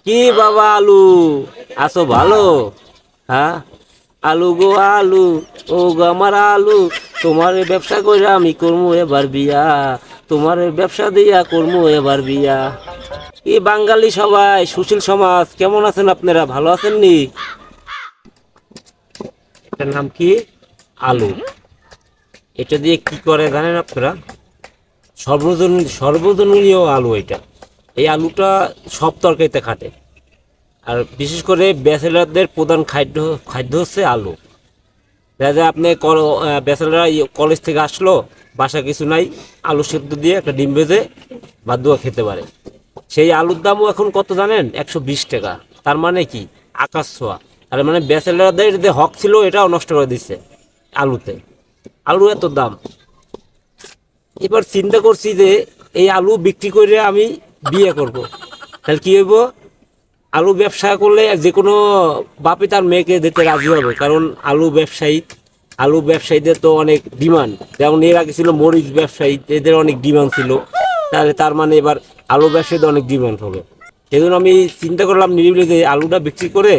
কি বাবা আলু, আছো ভালো? হ্যাঁ, আলু গো আলু, ও গো আমার আলু, তোমার এই ব্যবসা কইরা আমি করবো এবার বিয়া, তোমার এই ব্যবসা দিয়া করবো এবার বিয়া। কি বাঙালি সবাই, সুশীল সমাজ, কেমন আছেন আপনারা? ভালো আছেন নি? এটার নাম কি? আলু। এটা দিয়ে কি করে জানেন আপনারা? সর্বজনীয় আলু এটা। এই আলুটা সব তরকারিতে খাটে। আর বিশেষ করে ব্যাচেলারদের প্রধান খাদ্য খাদ্য হচ্ছে আলু। দেখা যায় আপনি ব্যাচেলাররা কলেজ থেকে আসলো, বাসা কিছু নাই, আলু সেদ্ধ দিয়ে একটা ডিম ভেজে ভাত দিয়ে খেতে পারে। সেই আলুর দামও এখন কত জানেন? 120 টাকা। তার মানে কি? আকাশ ছোঁয়া। তার মানে ব্যাচেলারদের যে হক ছিল এটাও নষ্ট করে দিচ্ছে আলুতে। আলু এত দাম। এবার চিন্তা করছি যে এই আলু বিক্রি করে আমি বিয়ে করব। তাহলে কি হইব? আলু ব্যবসা করলে যে কোনো বাপই তার মেয়েকে দিতে রাজি হবে, কারণ আলু ব্যবসায়ীদের তো অনেক ডিমান্ড। যেমন এর আগে ছিল মরিচ ব্যবসায়ী, এদের অনেক ডিমান্ড ছিল। তাহলে তার মানে এবার আলু ব্যবসায়ীদের অনেক ডিমান্ড হবে। সেই জন্য আমি চিন্তা করলাম নিরিবিলি যে আলুটা বিক্রি করে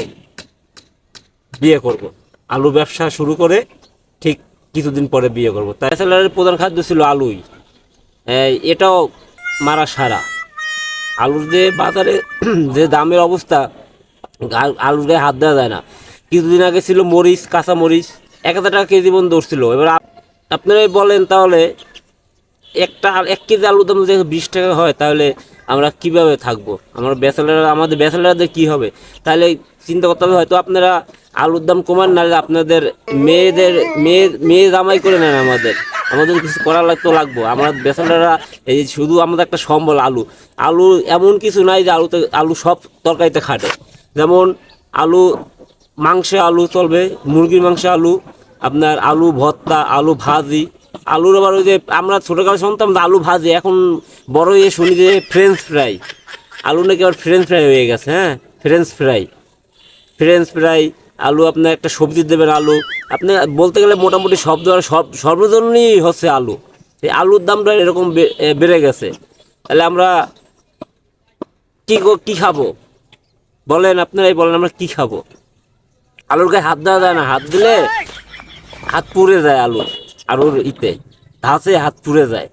বিয়ে করব। আলু ব্যবসা শুরু করে ঠিক কিছুদিন পরে বিয়ে করব। তাই স্যালারের প্রধান খাদ্য ছিল আলুই। এটাও মারা সারা। আলুর যে বাজারে যে দামের অবস্থা, আলুর গায়ে হাত দেওয়া যায় না। কিছুদিন আগে ছিল মরিচ, কাঁচা মরিচ 1,000 টাকা কেজি বন্ধ উঠছিল। এবার আপনারাই বলেন তাহলে, 1 কেজি আলুর দাম যদি 20 টাকা হয়, তাহলে আমরা কিভাবে থাকবো? আমাদের ব্যাচেলারদের কি হবে? তাহলে চিন্তা করতে হবে, হয়তো আপনারা আলুর দাম কমান, নাহলে আপনাদের মেয়ে জামাই করে নেন। আমাদের কিছু করার লাগবো। আমরা ব্যাচেলাররা এই শুধু আমাদের একটা সম্বল আলু। আলু এমন কিছু নাই যে আলু সব তরকারিতে খাটে। যেমন আলু, মাংসে আলু চলবে, মুরগির মাংসে আলু, আপনার আলু ভর্তা, আলু ভাজি। আলুর আবার ওই যে আমরা ছোটোকালে শুনতাম যে আলু ভাজি, এখন বড় হয়ে শুনি যে ফ্রেঞ্চ ফ্রাই। আলু নাকি আবার ফ্রেঞ্চ ফ্রাই হয়ে গেছে। হ্যাঁ, ফ্রেঞ্চ ফ্রাই আলু। আপনার একটা সবজি দেবেন আলু। আপনি বলতে গেলে মোটামুটি সব ধরনের সর্বজনীনই হচ্ছে আলু। এই আলুর দামটা এরকম বেড়ে গেছে। তাহলে আমরা কি খাবো বলেন? আপনারাই বলেন, আমরা কি খাবো? আলুর গায়ে হাত দেওয়া যায় না। হাত দিলে হাত পুড়ে যায়। আলুর ইতে ধাঁচে হাত পুড়ে যায়।